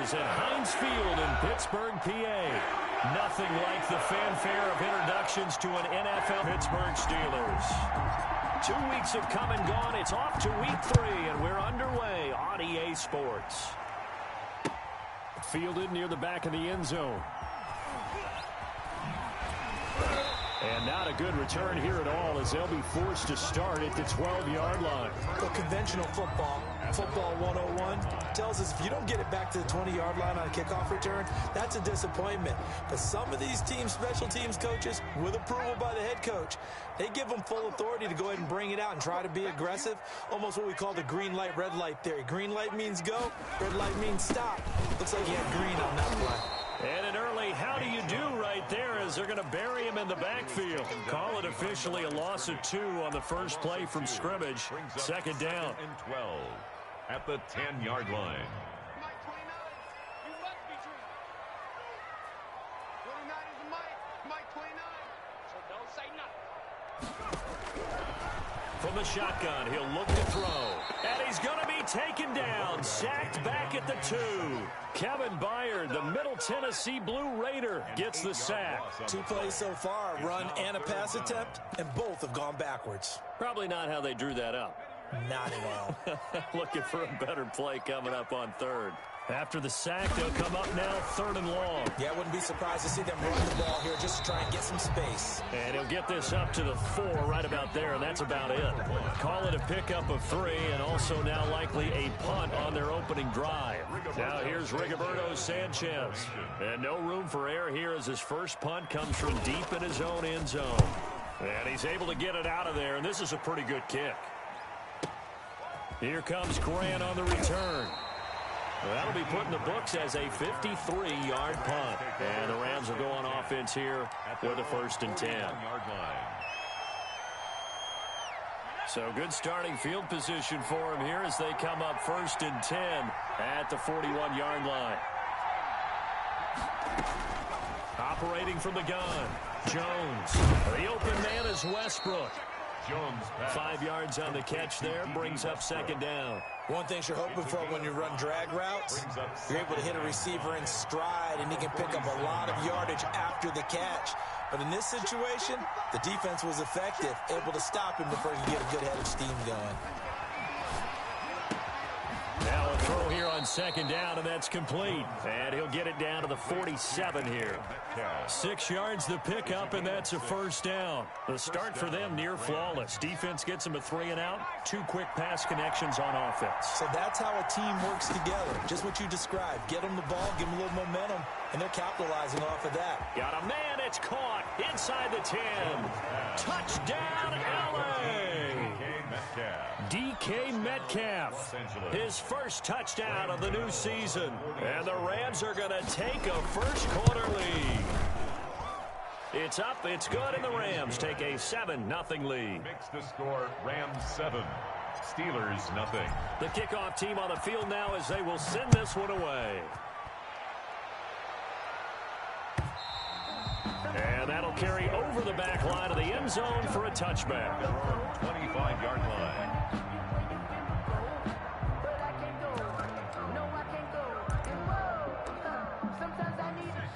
is at Heinz Field in Pittsburgh, PA. Nothing like the fanfare of introductions to an NFL Pittsburgh Steelers. 2 weeks have come and gone. It's off to week 3, and we're underway on EA Sports. Fielded near the back of the end zone. And not a good return here at all, as they'll be forced to start at the 12-yard line. The conventional football 101, tells us if you don't get it back to the 20-yard line on a kickoff return, that's a disappointment. But some of these teams, special teams coaches, with approval by the head coach, they give them full authority to go ahead and bring it out and try to be aggressive. Almost what we call the green light, red light theory. Green light means go, red light means stop. Looks like he had green on that play. And an early how do you do right there, as they're going to bury him in the backfield. Call it officially a loss of 2 on the first play from scrimmage. Second down. And 12 at the 10-yard line. From the shotgun, he'll look to throw. And he's going to be taken down. Sacked back at the 2. Kevin Byard, the Middle Tennessee Blue Raider, gets the sack. 2 plays so far, a run and a pass attempt, and both have gone backwards. Probably not how they drew that up. Not at all. Looking for a better play coming up on third. After the sack, they'll come up now 3rd and long. Yeah, I wouldn't be surprised to see them run the ball here just to try and get some space. And he'll get this up to the 4 right about there, and that's about it. Call it a pickup of 3, and also now likely a punt on their opening drive. Now here's Rigoberto Sanchez. And no room for error here as his first punt comes from deep in his own end zone. And he's able to get it out of there, and this is a pretty good kick. Here comes Grant on the return. That'll be put in the books as a 53-yard punt. And the Rams will go on offense here with a 1st and 10. So good starting field position for him here as they come up 1st and 10 at the 41-yard line. Operating from the gun, Jones. The open man is Westbrook. Jones 5 yards on the catch there, brings up 2nd down. One thing you're hoping for when you run drag routes, you're able to hit a receiver in stride, and he can pick up a lot of yardage after the catch. But in this situation, the defense was effective, able to stop him before he could get a good head of steam going. Now a throw here on 2nd down, and that's complete. And he'll get it down to the 47 here. 6 yards the pickup, and that's a 1st down. The start for them near flawless. Defense gets them a 3 and out. 2 quick pass connections on offense. So that's how a team works together. Just what you described. Get them the ball, give them a little momentum, and they're capitalizing off of that. Got a man, it's caught inside the 10. Touchdown, LA! DK Metcalf, his first touchdown of the new season. And the Rams are going to take a first-quarter lead. It's up, it's good, and the Rams take a 7-0 lead. Makes the score Rams 7, Steelers nothing. The kickoff team on the field now as they will send this one away. And that'll carry over the back line of the end zone for a touchback. 25-yard line.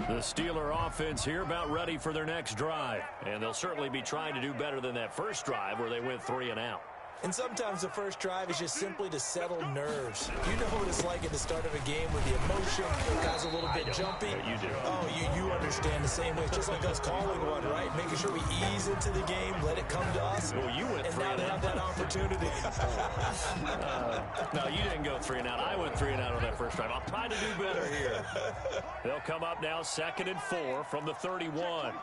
The Steeler offense here about ready for their next drive. And they'll certainly be trying to do better than that first drive where they went 3 and out. And sometimes the first drive is just simply to settle nerves. You know what it's like at the start of a game with the emotion, guys a little bit jumpy. You do. Oh, you understand the same way. It's just like us calling one, right? Making sure we ease into the game, let it come to us. Well, you went 3 and now and they have out. that opportunity. No, you didn't go 3 and out. I went 3 and out on that first drive. I'll try to do better here. They'll come up now 2nd and 4 from the 31.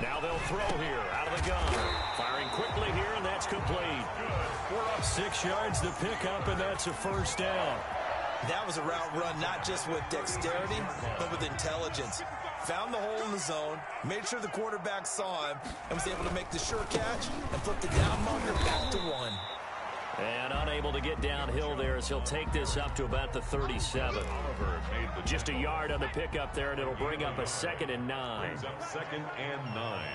Now they'll throw here out of the gun. Firing quickly here, and that's complete. We're up 6 yards to pick up, and that's a 1st down. That was a route run, not just with dexterity, but with intelligence. Found the hole in the zone, made sure the quarterback saw him, and was able to make the sure catch and flip the down marker back to 1. And unable to get downhill there as he'll take this up to about the 37. Just a yard on the pickup there, and it'll bring up a 2nd and 9. Brings up 2nd and 9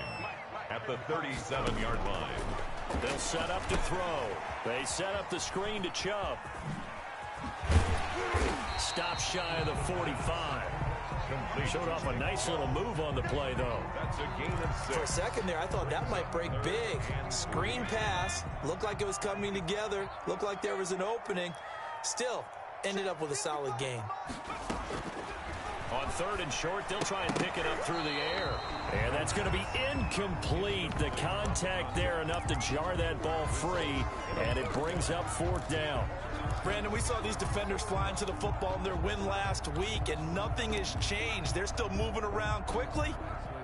at the 37-yard line. They'll set up to throw. They set up the screen to Chubb. stop shy of the 45. Showed off a nice little move on the play, though. That's a gain of 6. For a second there, I thought that might break big. Screen pass. Looked like it was coming together. Looked like there was an opening. Still, ended up with a solid gain. On 3rd and short, they'll try and pick it up through the air. And that's going to be incomplete. The contact there enough to jar that ball free. And it brings up 4th down. Brandon, we saw these defenders flying to the football in their win last week, and nothing has changed. They're still moving around quickly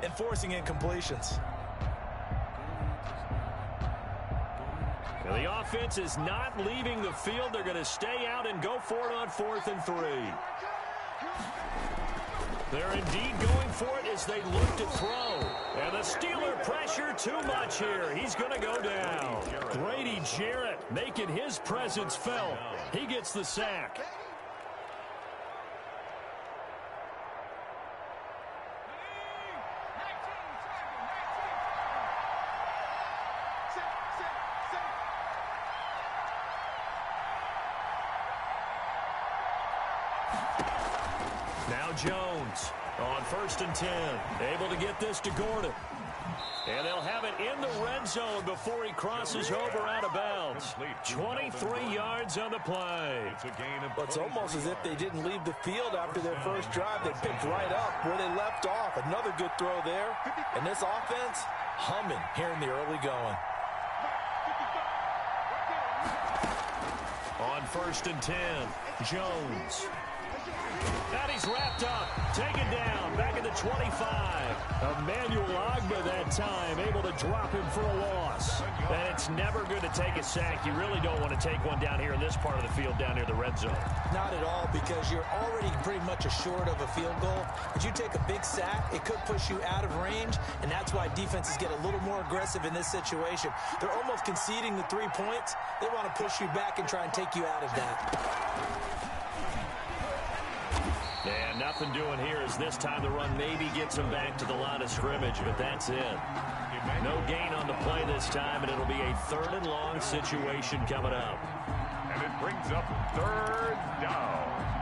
and forcing incompletions. Now, the offense is not leaving the field. They're going to stay out and go for it on 4th and 3. They're indeed going for it as they look to throw. And the Steeler pressure too much here. He's going to go down. Grady Jarrett making his presence felt. He gets the sack. Now Jones on 1st and 10. Able to get this to Gordon. And they'll have it in the red zone before he crosses over out of bounds. 23 yards on the play. But it's almost as if they didn't leave the field after their first drive. They picked right up where they left off. Another good throw there. And this offense, humming here in the early going. On 1st and 10, Jones. And he's wrapped up, taken down, back at the 25. Emmanuel Ogbah that time, able to drop him for a loss. And it's never good to take a sack. You really don't want to take one down here in this part of the field, down near the red zone. Not at all, because you're already pretty much assured of a field goal. But you take a big sack, it could push you out of range, and that's why defenses get a little more aggressive in this situation. They're almost conceding the 3 points. They want to push you back and try and take you out of that. And nothing doing here as this time the run maybe gets him back to the line of scrimmage, but that's it. No gain on the play this time, and it'll be a 3rd and long situation coming up. And it brings up 3rd down.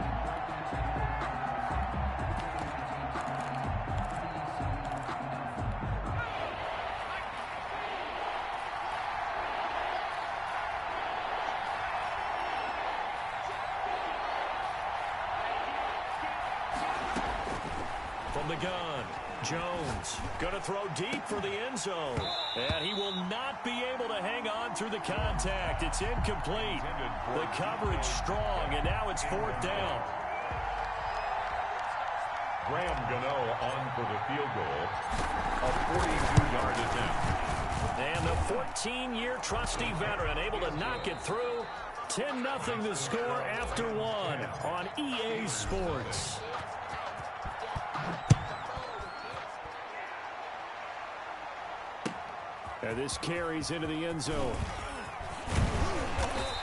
From the gun, Jones going to throw deep for the end zone. And he will not be able to hang on through the contact. It's incomplete. The coverage strong, and now it's 4th down. Graham Gano on for the field goal. A 42-yard attempt. And the 14-year trusty veteran able to knock it through. 10-0 the score after 1 on EA Sports. And this carries into the end zone.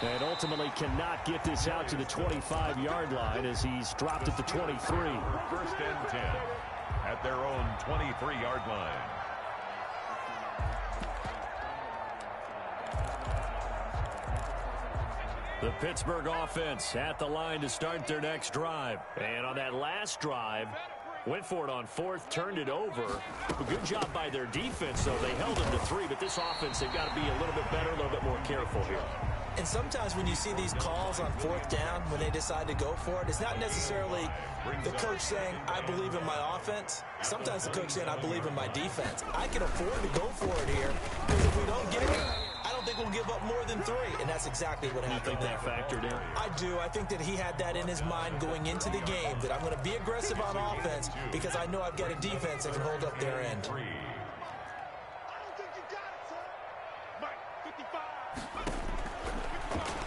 And ultimately cannot get this out to the 25-yard line as he's dropped at the 23. 1st and 10 at their own 23-yard line. The Pittsburgh offense at the line to start their next drive. And on that last drive, went for it on 4th, turned it over. A good job by their defense, though. They held them to 3, but this offense, they've got to be a little bit better, a little bit more careful here. And sometimes when you see these calls on 4th down, when they decide to go for it, it's not necessarily the coach saying, I believe in my offense. Sometimes the coach saying, I believe in my defense. I can afford to go for it here, because if we don't get it, I don't think we'll give up more than 3. And that's exactly what happened there. You think that factored in? I do. I think that he had that in his mind going into the game, that I'm going to be aggressive on offense because I know I've got a defense that can hold up their end.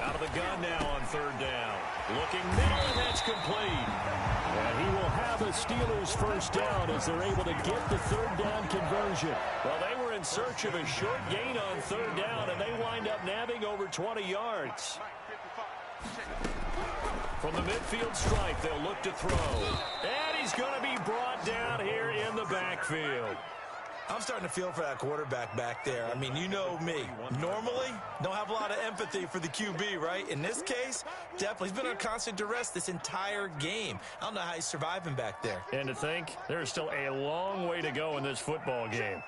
Out of the gun now on 3rd down. Looking middle, and that's complete. And he will have a Steelers 1st down as they're able to get the 3rd down conversion. Well, they were in search of a short gain on 3rd down, and they wind up nabbing over 20 yards. From the midfield stripe, they'll look to throw. And he's going to be brought down here in the backfield. I'm starting to feel for that quarterback back there. I mean, you know me. Normally, don't have a lot of empathy for the QB, right? In this case, definitely. He's been under constant duress this entire game. I don't know how he's surviving back there. And to think, there's still a long way to go in this football game.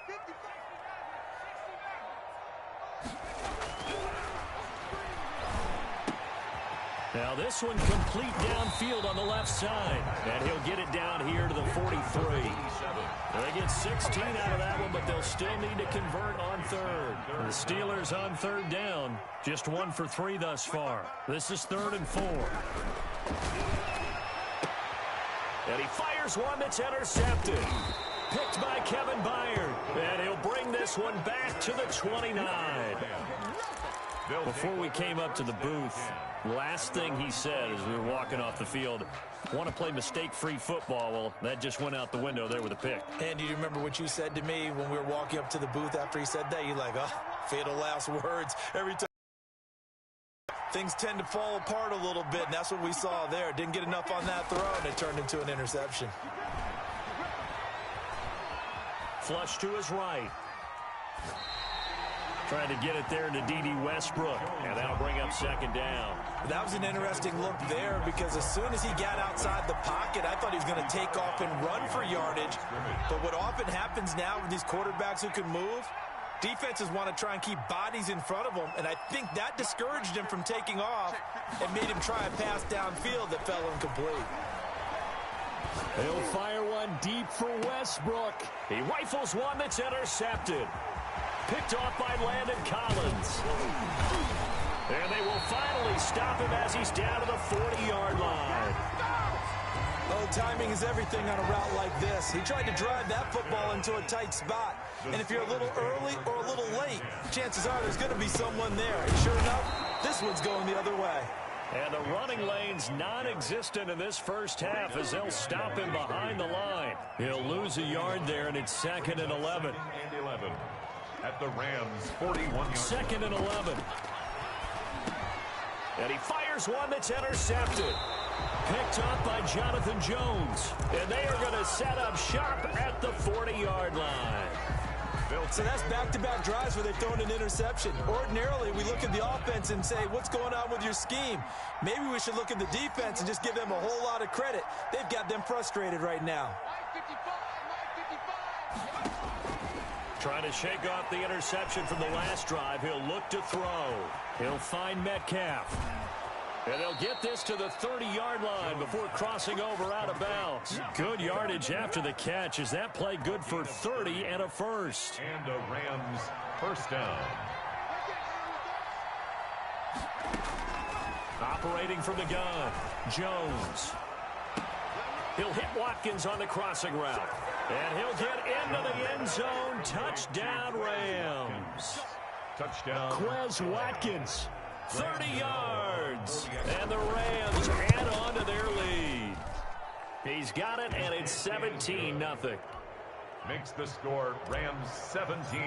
Now this one complete downfield on the left side. And he'll get it down here to the 43. They get 16 out of that one, but they'll still need to convert on third. The Steelers on third down. Just 1 for 3 thus far. This is 3rd and 4. And he fires one that's intercepted. Picked by Kevin Byard. And he'll bring this one back to the 29. Before we came up to the booth, last thing he said as we were walking off the field, want to play mistake-free football. Well, that just went out the window there with a pick. And do you remember what you said to me when we were walking up to the booth after he said that? You're like, oh, fatal last words. Every time things tend to fall apart a little bit, and that's what we saw there. Didn't get enough on that throw, and it turned into an interception. Flush to his right. Trying to get it there to D.D. Westbrook, and that'll bring up 2nd down. That was an interesting look there because as soon as he got outside the pocket, I thought he was going to take off and run for yardage. But what often happens now with these quarterbacks who can move, defenses want to try and keep bodies in front of them, and I think that discouraged him from taking off and made him try a pass downfield that fell incomplete. He'll fire one deep for Westbrook. He rifles one that's intercepted. Picked off by Landon Collins. And they will finally stop him as he's down to the 40-yard line. Oh, timing is everything on a route like this. He tried to drive that football into a tight spot. And if you're a little early or a little late, chances are there's going to be someone there. And sure enough, this one's going the other way. And the running lane's non-existent in this first half as they'll stop him behind the line. He'll lose a yard there, and it's 2nd and 11. At the Rams' 41-yard. 2nd and 11. And he fires one that's intercepted. Picked up by Jonathan Jones. And they are going to set up shop at the 40-yard line. So that's back-to-back drives where they've thrown an interception. Ordinarily, we look at the offense and say, what's going on with your scheme? Maybe we should look at the defense and just give them a whole lot of credit. They've got them frustrated right now. Trying to shake off the interception from the last drive. He'll look to throw. He'll find Metcalf. And they'll get this to the 30-yard line before crossing over out of bounds. Good yardage after the catch. Is that play good for 30 and a first? And a Rams first down. Operating from the gun, Jones. He'll hit Watkins on the crossing route. And he'll get into the end zone. Touchdown, Rams. Touchdown. Quez Watkins, 30 yards. And the Rams add on to their lead. He's got it, and it's 17-0. Makes the score Rams 17.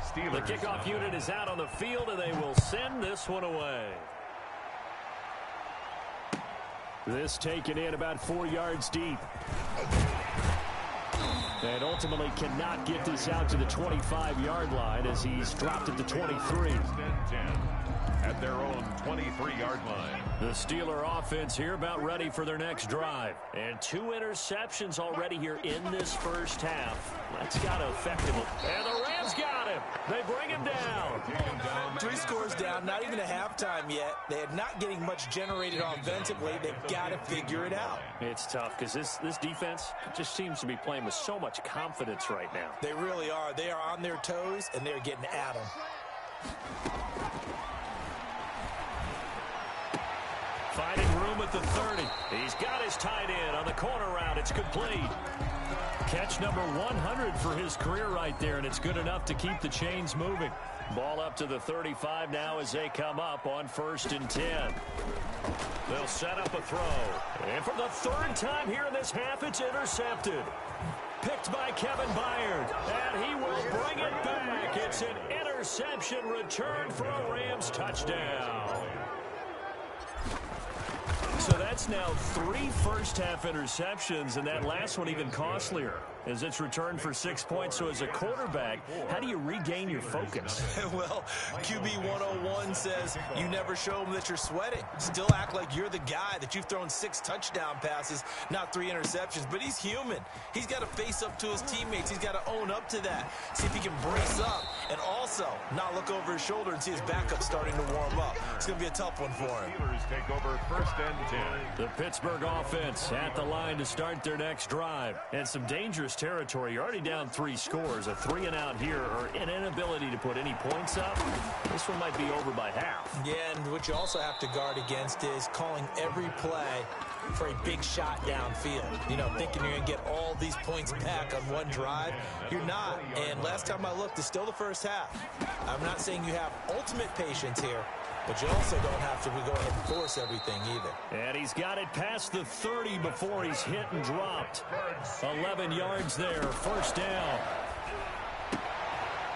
Steelers. The kickoff unit is out on the field, and they will send this one away. This taken in about 4 yards deep. And ultimately cannot get this out to the 25-yard line as he's dropped at the 23. At their own 23-yard line. The Steeler offense here about ready for their next drive. And 2 interceptions already here in this first half. That's got to affect him. And the Rams got him. They bring him down. 3 scores down, not even a halftime yet. They are not getting much generated offensively. They've got to figure it out. It's tough because this defense just seems to be playing with so much confidence right now. They really are. They are on their toes, and they're getting at them. Finding room at the 30. He's got his tight end on the corner route. It's complete. Catch number 100 for his career right there, and it's good enough to keep the chains moving. Ball up to the 35 now as they come up on 1st and 10. They'll set up a throw. And for the 3rd time here in this half, it's intercepted. Picked by Kevin Byard. And he will bring it back. It's an interception return for a Rams touchdown. So that's now 3 first-half interceptions, and that last one even costlier. as it's returned for 6 points. So as a quarterback, how do you regain your focus? Well, QB 101 says you never show them that you're sweating. Still act like you're the guy, that you've thrown 6 touchdown passes, not 3 interceptions. But he's human. He's got to face up to his teammates. He's got to own up to that. See if he can brace up and also not look over his shoulder and see his backup starting to warm up. It's going to be a tough one for him. Steelers take over 1st and 10. The Pittsburgh offense at the line to start their next drive. And some dangerous territory. You're already down 3 scores. A 3-and-out here, or an inability to put any points up. This one might be over by half. Yeah, and what you also have to guard against is calling every play for a big shot downfield. You know, thinking you're going to get all these points back on one drive. You're not. And last time I looked, it's still the first half. I'm not saying you have ultimate patience here, but you also don't have to go ahead and force everything either. And he's got it past the 30 before he's hit and dropped. 11 yards there, 1st down.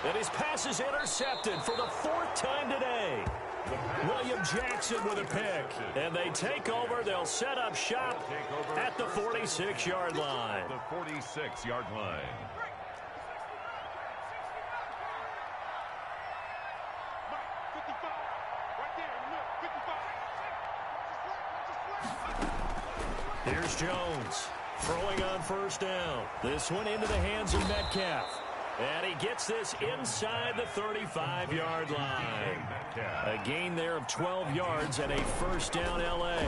And his pass is intercepted for the 4th time today. William Jackson with a pick. And they take over. They'll set up shop at the 46-yard line. The 46-yard line. Here's Jones throwing on 1st down. This one into the hands of Metcalf. And he gets this inside the 35-yard line. A gain there of 12 yards and a 1st down L.A.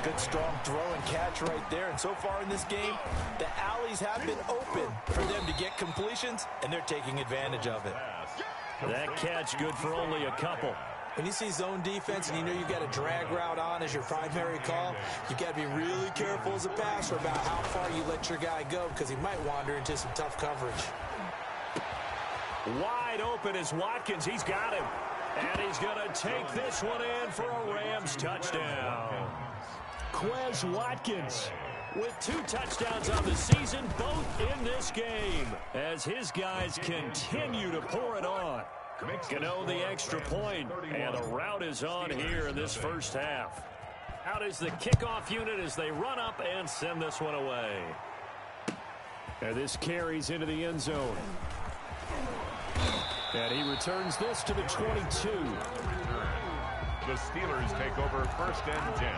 Good strong throw and catch right there. And so far in this game, the alleys have been open for them to get completions, and they're taking advantage of it. That catch good for only a couple. When you see zone defense and you know you've got a drag route on as your primary call, you've got to be really careful as a passer about how far you let your guy go, because he might wander into some tough coverage. Wide open is Watkins. He's got him. And he's going to take this one in for a Rams touchdown. Quez Watkins with 2 touchdowns on the season, both in this game, as his guys continue to pour it on. Gano the extra point, and the route is on here in this 1st half. Out is the kickoff unit as they run up and send this one away. And this carries into the end zone. And he returns this to the 22. The Steelers take over 1st and 10.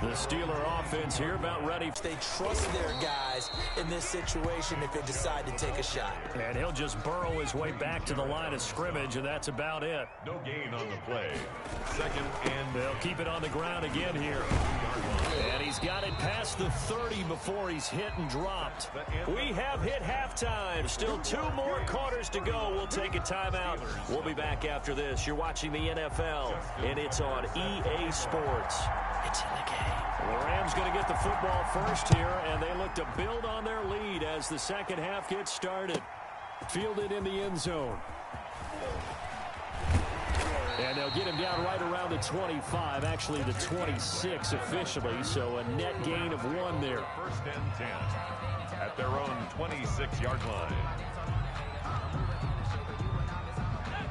The Steeler offense here about ready. They trust their guys in this situation if they decide to take a shot. And he'll just burrow his way back to the line of scrimmage, and that's about it. No gain on the play. 2nd and they'll keep it on the ground again here. And he's got it past the 30 before he's hit and dropped. We have hit halftime. Still 2 more quarters to go. We'll take a timeout. We'll be back after this. You're watching the NFL, and it's on EA Sports. It's in the game. The Rams going to get the football first here, and they look to build on their lead as the second half gets started. Fielded in the end zone. And they'll get him down right around the 25, actually the 26 officially, so a net gain of 1 there. 1st and 10 at their own 26-yard line.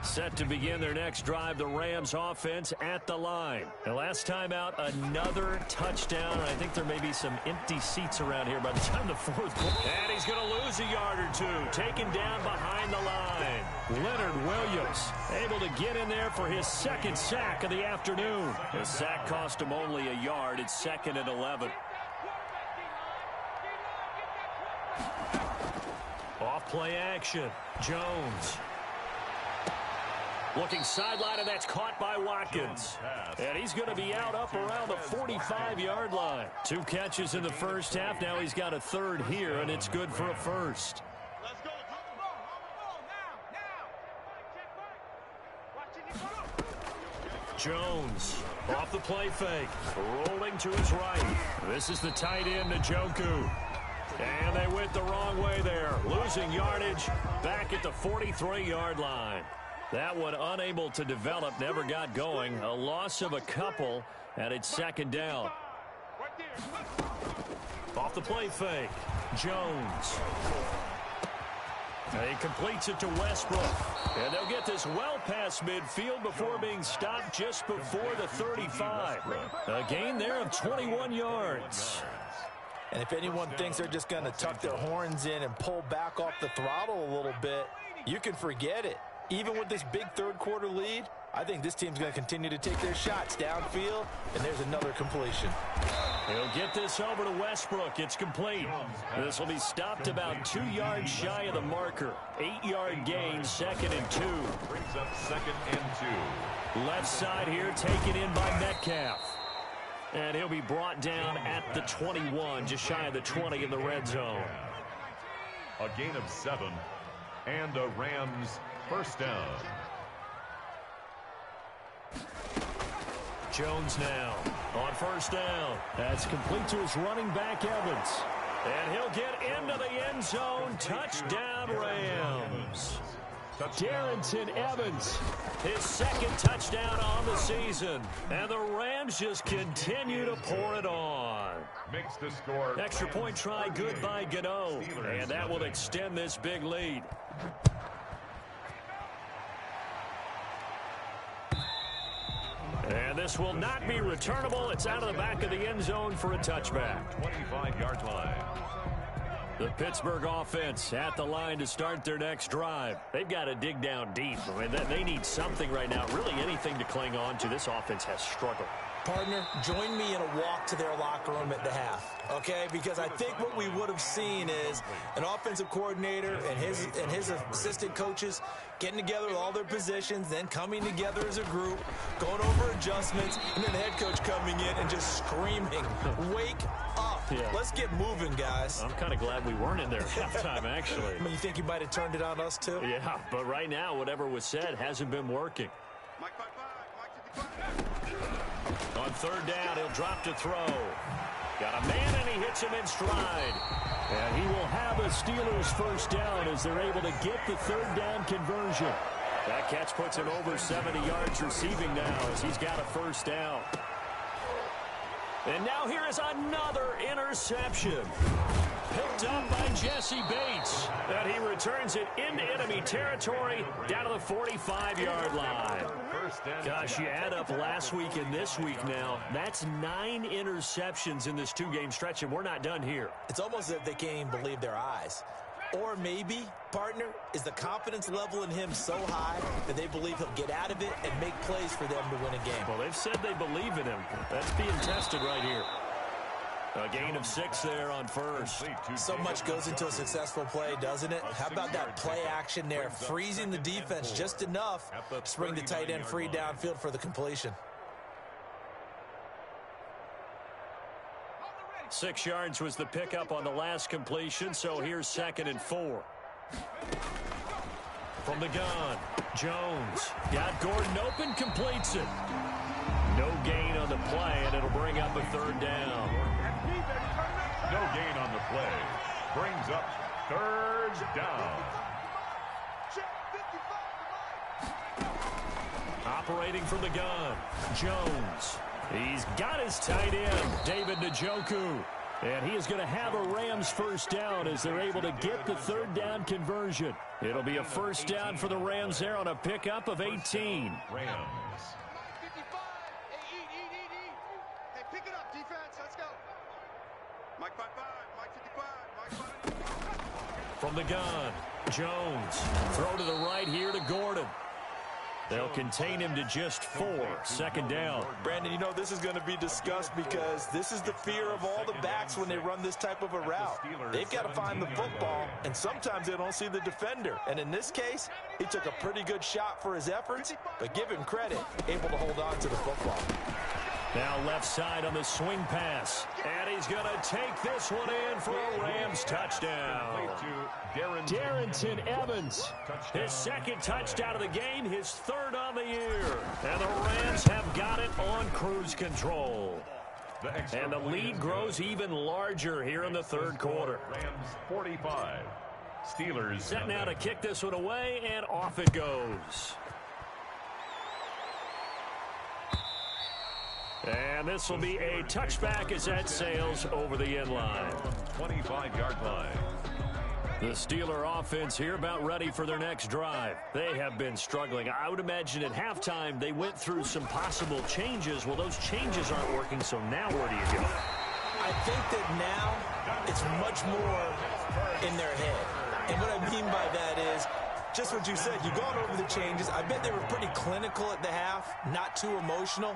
Set to begin their next drive, the Rams offense at the line. The last time out, another touchdown. I think there may be some empty seats around here by the time the 4th quarter. And he's going to lose a yard or 2, taken down behind the line. Leonard Williams able to get in there for his 2nd sack of the afternoon. The sack cost him only a yard. It's 2nd and 11. Off play action. Jones. Looking sideline, and that's caught by Watkins. And he's going to be out up around the 45-yard line. 2 catches in the 1st half. Now he's got a 3rd here, and it's good for a 1st. Jones off the play fake. Rolling to his right. This is the tight end, Njoku. And they went the wrong way there. Losing yardage back at the 43-yard line. That one unable to develop, never got going. A loss of a couple, and it's 2nd down. Off the play fake, Jones. And he completes it to Westbrook. And they'll get this well past midfield before being stopped just before the 35. A gain there of 21 yards. And if anyone thinks they're just going to tuck their horns in and pull back off the throttle a little bit, you can forget it. Even with this big third-quarter lead, I think this team's going to continue to take their shots downfield, and there's another completion. He'll get this over to Westbrook. It's complete. This will be stopped about 2 yards shy of the marker. 8-yard gain, 2nd and 2. Brings up 2nd and 2. Left side here taken in by Metcalf. And he'll be brought down at the 21, just shy of the 20 in the red zone. A gain of 7 and a Rams first down. Jones now on first down. That's complete to his running back, Evans. And he'll get into the end zone. Touchdown, Rams. Darrynton Evans, his 2nd touchdown on the season. And the Rams just continue to pour it on. Makes the score. Extra point try, good by Gano. And that will extend this big lead. And this will not be returnable. It's out of the back of the end zone for a touchback. 25-yard line. The Pittsburgh offense at the line to start their next drive. They've got to dig down deep. I mean, they need something right now, really anything to cling on to. This offense has struggled. Partner, join me in a walk to their locker room at the half, okay? Because I think what we would have seen is an offensive coordinator and his assistant coaches getting together with all their positions, then coming together as a group, going over adjustments, and then the head coach coming in and just screaming, wake up. Yeah. Let's get moving, guys. I'm kind of glad we weren't in there at halftime, actually. I mean, you think you might have turned it on us, too? Yeah, but right now, whatever was said hasn't been working. On third down, he'll drop to throw. Got a man, and he hits him in stride. And he will have a Steelers first down as they're able to get the third down conversion. That catch puts him over 70 yards receiving now as he's got a first down. And now here is another interception. Picked up by Jesse Bates. And he returns it into enemy territory down to the 45-yard line. Gosh, you add up last week and this week now. That's 9 interceptions in this 2-game stretch, and we're not done here. It's almost as if they can't even believe their eyes. Or maybe, partner, is the confidence level in him so high that they believe he'll get out of it and make plays for them to win a game. Well, they've said they believe in him. That's being tested right here. A gain of 6 there on first. So much goes into a successful play, doesn't it? How about that play action there, freezing the defense just enough to bring the tight end free downfield for the completion. 6 yards was the pickup on the last completion, so here's 2nd and 4. From the gun, Jones got Gordon open, completes it. No gain on the play, and it'll bring up a third down. No gain on the play. Brings up third down. Operating from the gun, Jones. He's got his tight end, David Njoku. And he is going to have a Rams first down as they're able to get the third down conversion. It'll be a first down for the Rams there on a pickup of 18. Rams. Hey, pick it up, defense. Let's go. Mike 5-5, Mike 55, Mike 5. From the gun, Jones. Throw to the right here to Gordon. They'll contain him to just 4. 2nd down. Brandon, you know this is going to be discussed because this is the fear of all the backs when they run this type of a route. They've got to find the football, and sometimes they don't see the defender. And in this case, he took a pretty good shot for his efforts, but give him credit, able to hold on to the football. Now left side on the swing pass. And he's going to take this one in for a Rams touchdown. Darrynton Evans, his 2nd touchdown of the game, his 3rd on the year. And the Rams have got it on cruise control. And the lead grows even larger here in the 3rd quarter. Rams 45. Steelers. Set now to kick this one away, and off it goes. And this will be a touchback as that sails over the end line. 25-yard line. The Steeler offense here about ready for their next drive. They have been struggling. I would imagine at halftime they went through some possible changes. Well, those changes aren't working, so now where do you go? I think that now it's much more in their head. And what I mean by that is just what you said. You've gone over the changes. I bet they were pretty clinical at the half, not too emotional.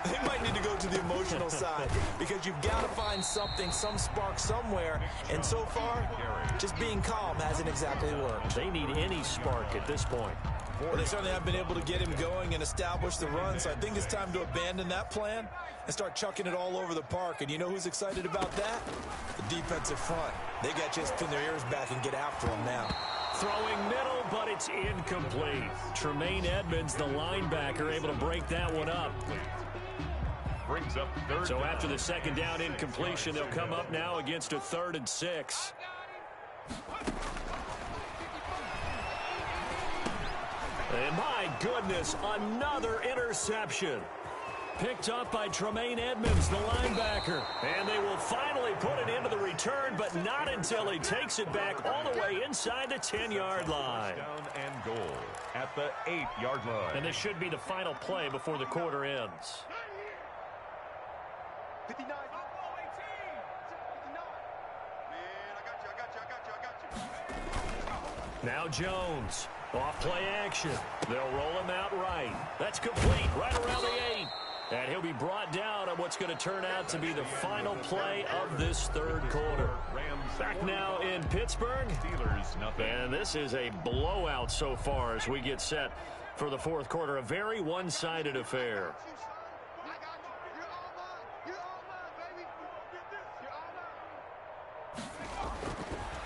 They might need to go to the emotional side because you've got to find something, some spark somewhere. And so far, just being calm hasn't exactly worked. They need any spark at this point. Well, they certainly have been able to get him going and establish the run, so I think it's time to abandon that plan and start chucking it all over the park. And you know who's excited about that? The defensive front. They got to just pin their ears back and get after him now. Throwing middle, but it's incomplete. Tremaine Edmonds, the linebacker, able to break that one up. Brings up third. So after the second down incompletion, they'll come up now against a 3rd and 6. And my goodness, another interception. Picked up by Tremaine Edmonds, the linebacker. And they will finally put it into the return, but not until he takes it back all the way inside the 10-yard line. Down and goal at the 8-yard line. And this should be the final play before the quarter ends. 59. Man, I got you. Now Jones. Off play action. They'll roll him out right. That's complete right around the 8. And he'll be brought down on what's going to turn out to be the final play of this 3rd quarter. Back now in Pittsburgh. And this is a blowout so far as we get set for the 4th quarter. A very one-sided affair.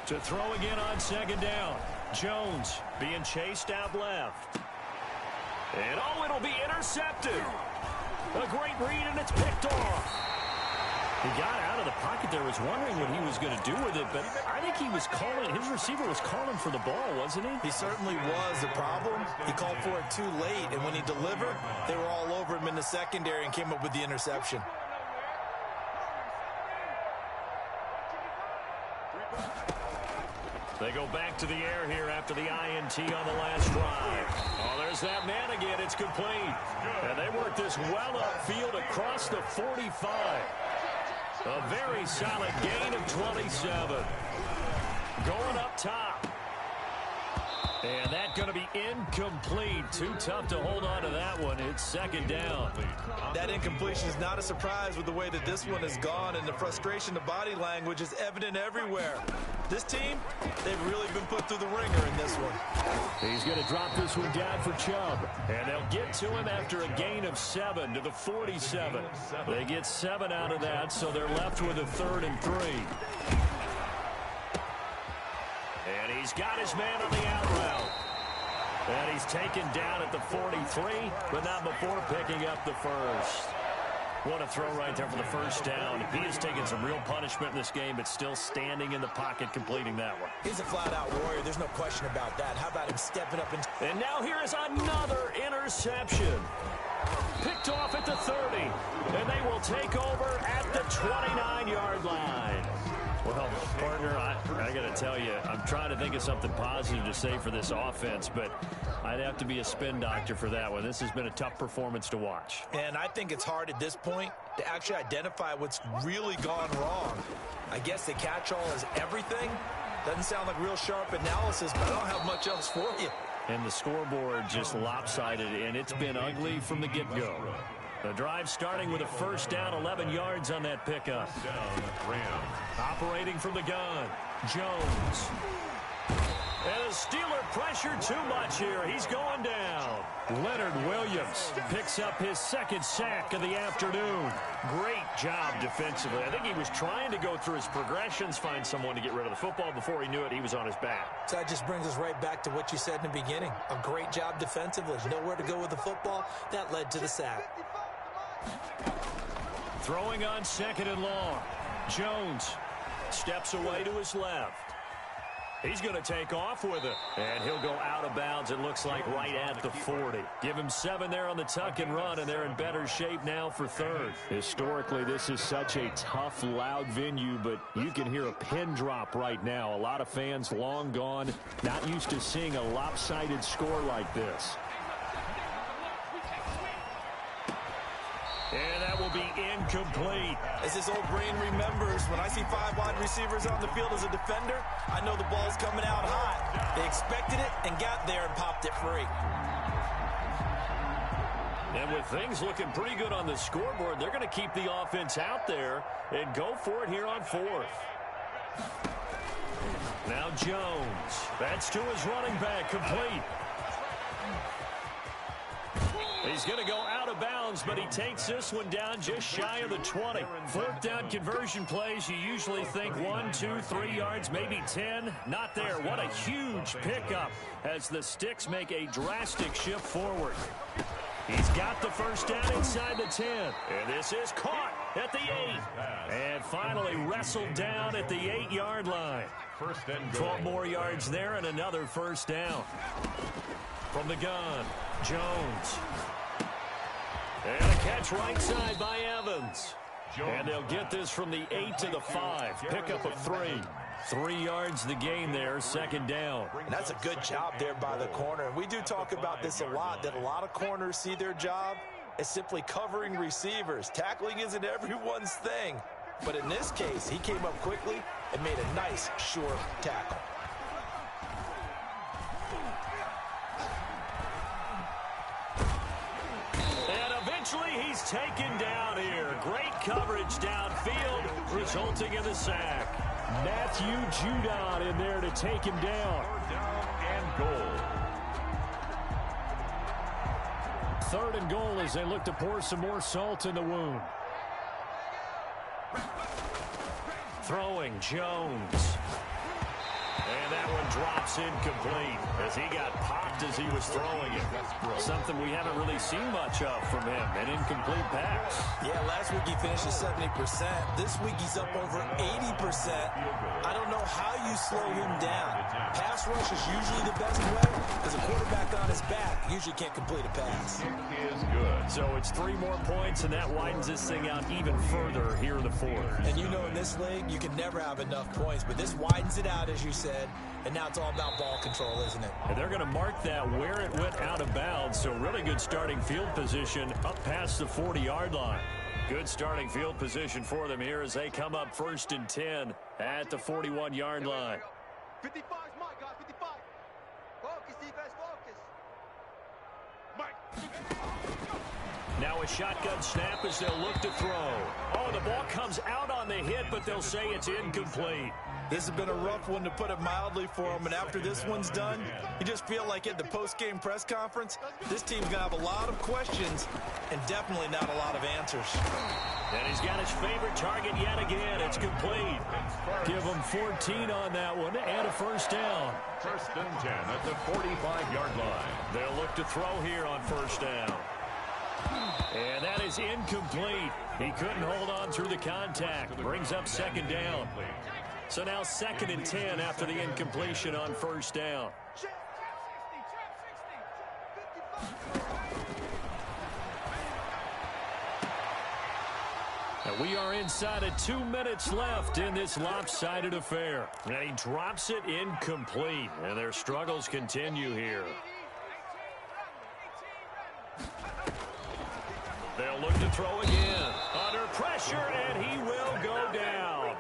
To throw again on 2nd down. Jones being chased out left. And oh, it'll be intercepted. A great read, and it's picked off. He got out of the pocket there, was wondering what he was going to do with it, but I think he was calling, his receiver was calling for the ball, wasn't he? He certainly was. The problem, he called for it too late, and when he delivered, they were all over him in the secondary and came up with the interception. They go back to the air here after the INT on the last drive. Oh, there's that man again. It's complete. And they work this well upfield across the 45. A very solid gain of 27. Going up top. And that's going to be incomplete. Too tough to hold on to that one. It's 2nd down. That incompletion is not a surprise with the way that this one has gone, and the frustration, the body language is evident everywhere. This team, they've really been put through the ringer in this one. He's going to drop this one down for Chubb. And they'll get to him after a gain of 7 to the 47. They get 7 out of that, so they're left with a 3rd and 3. And he's got his man on the out route. And he's taken down at the 43, but not before picking up the first. What a throw right there for the first down. He has taken some real punishment in this game, but still standing in the pocket, completing that one. He's a flat-out warrior. There's no question about that. How about him stepping up and... And now here is another interception. Picked off at the 30, and they will take over at the 29-yard line. Well, partner, I got to tell you, I'm trying to think of something positive to say for this offense, but I'd have to be a spin doctor for that one. This has been a tough performance to watch. And I think it's hard at this point to actually identify what's really gone wrong. I guess the catch-all is everything. Doesn't sound like real sharp analysis, but I don't have much else for you. And the scoreboard just lopsided, and it's been ugly from the get-go. The drive starting with a first down, 11 yards on that pickup. Operating from the gun, Jones. And the Steeler pressure too much here. He's going down. Leonard Williams picks up his 2nd sack of the afternoon. Great job defensively. I think he was trying to go through his progressions, find someone to get rid of the football. Before he knew it, he was on his back. So that just brings us right back to what you said in the beginning. A great job defensively. Nowhere to go with the football. That led to the sack. Throwing on 2nd and long. Jones steps away to his left. He's going to take off with it. And he'll go out of bounds, it looks like, right at the 40. Give him 7 there on the tuck and run, and they're in better shape now for 3rd. Historically, this is such a tough, loud venue, but you can hear a pin drop right now. A lot of fans long gone, not used to seeing a lopsided score like this. And that will be incomplete. incomplete. As his old brain remembers, when I see 5 wide receivers on the field as a defender, I know the ball's coming out hot. They expected it and got there and popped it free. And with things looking pretty good on the scoreboard, they're going to keep the offense out there and go for it here on 4th. Now Jones. That's to his running back, complete. He's going to go out of bounds, but he takes this one down just shy of the 20. 4th down conversion plays, you usually think 1, 2, 3 yards, maybe 10. Not there. What a huge pickup as the Sticks make a drastic shift forward. He's got the first down inside the 10. And this is caught at the 8. And finally wrestled down at the 8-yard line. 12 more yards there and another first down. From the gun, Jones. And a catch right side by Evans. And they'll get this from the 8 to the 5. Pickup of 3. 3 yards the gain there, 2nd down. And that's a good job there by the corner. And we do talk about this a lot, that a lot of corners see their job as simply covering receivers. Tackling isn't everyone's thing. But in this case, he came up quickly and made a nice, short tackle. He's taken down here. Great coverage downfield, resulting in the sack. Matthew Judon in there to take him down. 3rd down and goal. 3rd and goal as they look to pour some more salt in the wound. Throwing Jones. And that one drops incomplete as he got popped as he was throwing it. Something we haven't really seen much of from him, an incomplete pass. Yeah, last week he finished at 70%. This week he's up over 80%. I don't know how you slow him down. Pass rush is usually the best way because a quarterback on his back usually can't complete a pass. It is good. So it's 3 more points, and that widens this thing out even further here in the 4th. And you know in this league, you can never have enough points, but this widens it out, as you said, and now it's all about ball control, isn't it? And they're going to mark that where it went out of bounds, so really good starting field position up past the 40-yard line. Good starting field position for them here as they come up 1st and 10 at the 41-yard line. 55 is Mike, guys, 55. Focus, defense, focus. Mike. Now a shotgun snap as they'll look to throw. Oh, the ball comes out on the hit, but they'll say it's incomplete. This has been a rough one, to put it mildly, for him. And after this one's done, you just feel like at the post-game press conference, this team's going to have a lot of questions and definitely not a lot of answers. And he's got his favorite target yet again. It's complete. Give him 14 on that one and a first down. 1st and 10 at the 45-yard line. They'll look to throw here on first down. And that is incomplete. He couldn't hold on through the contact. Brings up 2nd down. So now 2nd and 10 after the incompletion on first down. And we are inside of 2 minutes left in this lopsided affair. And he drops it incomplete. And their struggles continue here. They'll look to throw again. Under pressure, and he will go down.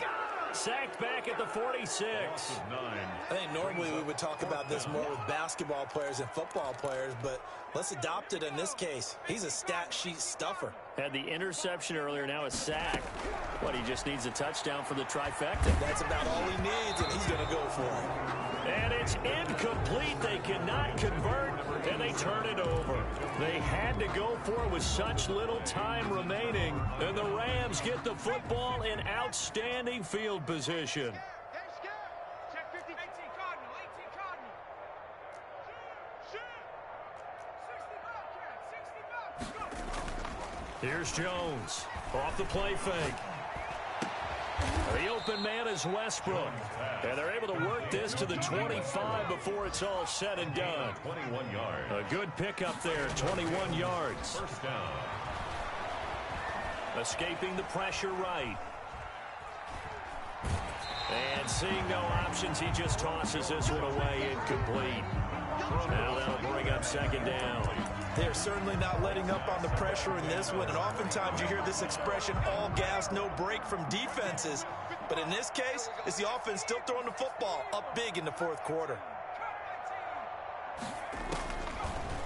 Sacked back at the 46. I think normally we would talk about this more with basketball players and football players, but let's adopt it in this case. He's a stat sheet stuffer. Had the interception earlier, now a sack. But he just needs a touchdown for the trifecta. That's about all he needs, and he's going to go for it. And it's incomplete. They cannot convert, and they turn it over. They had to go for it with such little time remaining, and the Rams get the football in outstanding field position. Check 50. 18 Cardinal, 18 Cardinal. Shoot. 60 Here's Jones off the play fake. The open man is Westbrook. And they're able to work this to the 25 before it's all said and done. 21 yards. A good pickup there, 21 yards. First down. Escaping the pressure right. And seeing no options, he just tosses this one away incomplete. Now that'll bring up second down. They're certainly not letting up on the pressure in this one, and oftentimes you hear this expression, all gas, no break from defenses. But in this case, it's the offense still throwing the football up big in the fourth quarter.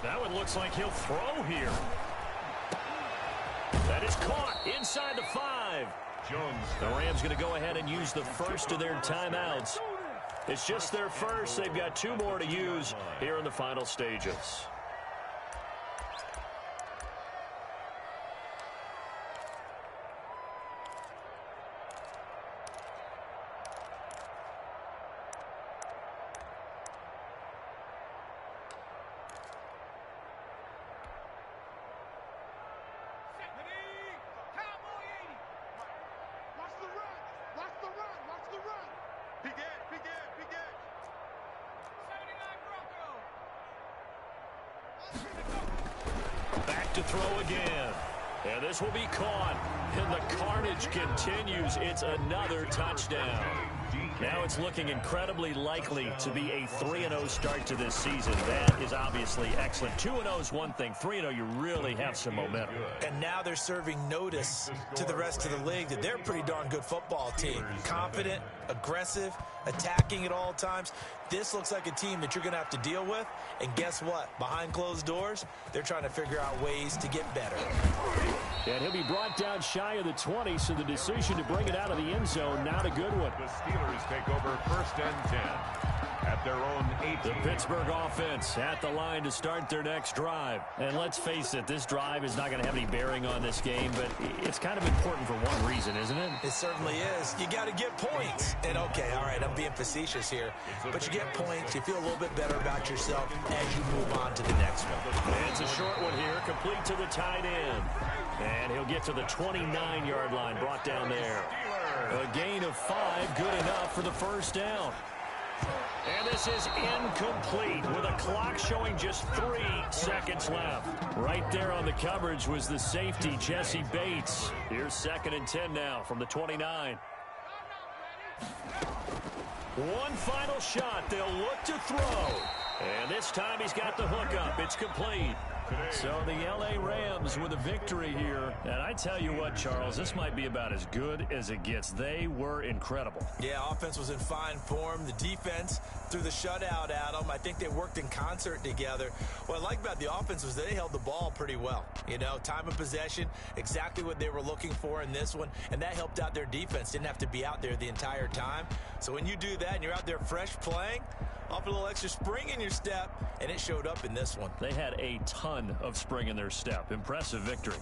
That one looks like he'll throw here. That is caught inside the 5. The Rams going to go ahead and use the first of their timeouts. It's just their first. They've got 2 more to use here in the final stages. Back to throw again. And this will be caught. And the carnage continues. It's another touchdown. Now it's looking incredibly likely to be a 3-0 start to this season. That is obviously excellent. 2-0 is one thing. 3-0, you really have some momentum. And now they're serving notice to the rest of the league that they're a pretty darn good football team. Confident, aggressive, attacking at all times. This looks like a team that you're going to have to deal with. And guess what? Behind closed doors, they're trying to figure out ways to get better. And he'll be brought down shy of the 20, so the decision to bring it out of the end zone, not a good one. The Steelers take over 1st and 10 at their own 18. The Pittsburgh offense at the line to start their next drive. And let's face it, this drive is not going to have any bearing on this game, but it's kind of important for one reason, isn't it? It certainly is. You got to get points. And okay, all right, I'm being facetious here, but you get points, you feel a little bit better about yourself as you move on to the next one. And it's a short one here, complete to the tight end. And he'll get to the 29-yard line, brought down there. A gain of 5, good enough for the first down. And this is incomplete with a clock showing just 3 seconds left. Right there on the coverage was the safety, Jesse Bates. Here's 2nd and 10 now from the 29. One final shot. They'll look to throw. And this time he's got the hook up. It's complete. So the L.A. Rams with a victory here. And I tell you what, Charles, this might be about as good as it gets. They were incredible. Yeah, offense was in fine form. The defense threw the shutout at them. I think they worked in concert together. What I like about the offense was they held the ball pretty well. You know, time of possession, exactly what they were looking for in this one. And that helped out their defense. Didn't have to be out there the entire time. So when you do that and you're out there fresh playing, off a little extra spring in your step, and it showed up in this one. They had a ton of spring in their step. Impressive victory.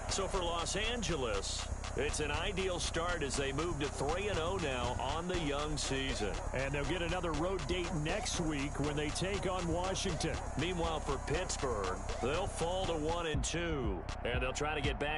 So for Los Angeles, it's an ideal start as they move to 3-0 now on the young season. And they'll get another road date next week when they take on Washington. Meanwhile, for Pittsburgh, they'll fall to 1-2, and they'll try to get back